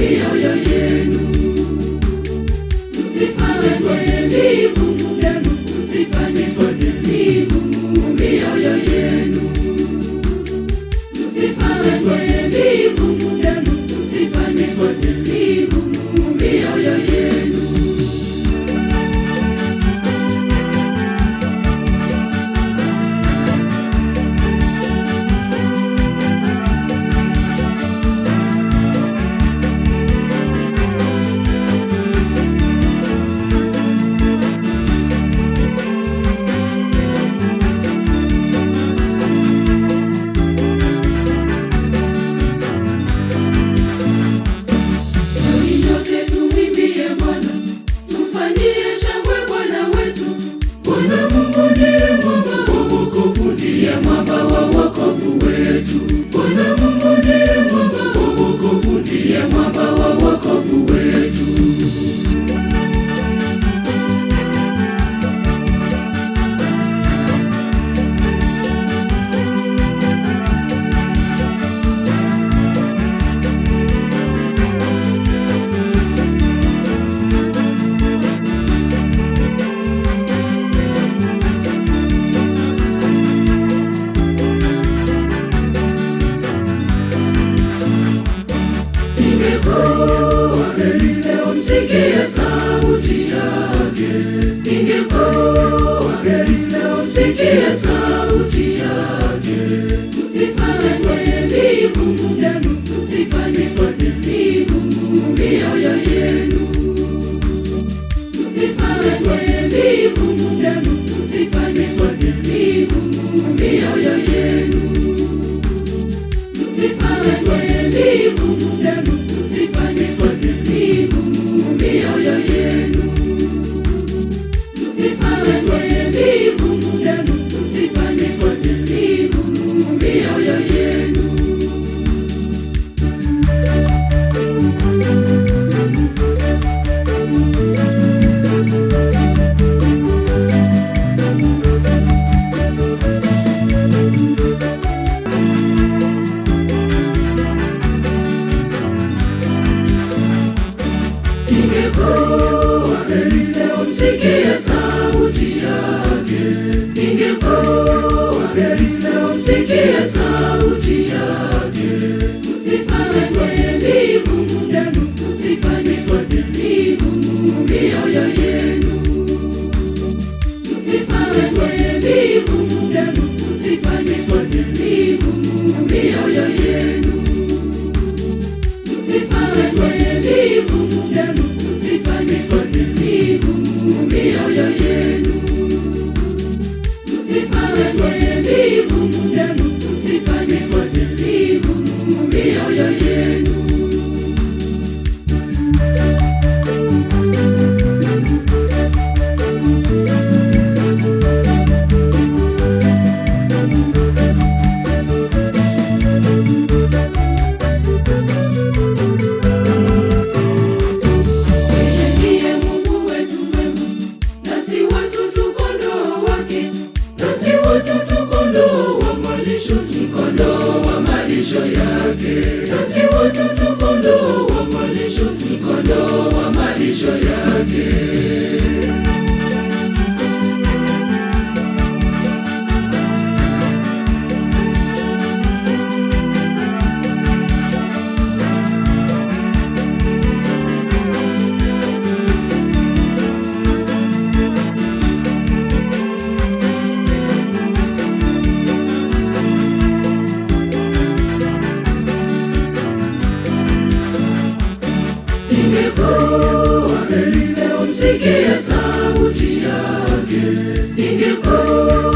mioyo yenu. Msifanye migumu yenu, msifanye migumu mioyo yenu. Msifanye migumu yenu, msifanye migumu mioyo yenu. Msikie sauti yake, ingekuwa heri leo msikie sauti yake. Msifanye migumu yenu, msifanye migumu mioyo yenu. Msifanye migumu yenu, msifanye migumu mioyo yenu. Msifanye migumu yenu, msifanye migumu mioyo yenu. Msifanye migumu yenu, msifanye migumu mioyo yenu. Ingekuwa heri leo msikie sauti yake, ingekuwa heri leo msikie sauti yake. Msifanye migumu yenu, msifanye migumu mioyo yenu. Msifanye migumu yenu, msifanye migumu mioyo yenu. Msifanye migumu yenu, msifanye migumu mioyo yenu. Msifanye migumu yenu, msifanye migumu mioyo yenu. Nasi watoto kondoo wa malisho, kondoo wa malisho yake. Ingekuwa heri leo msikie sauti yake, ingekuwa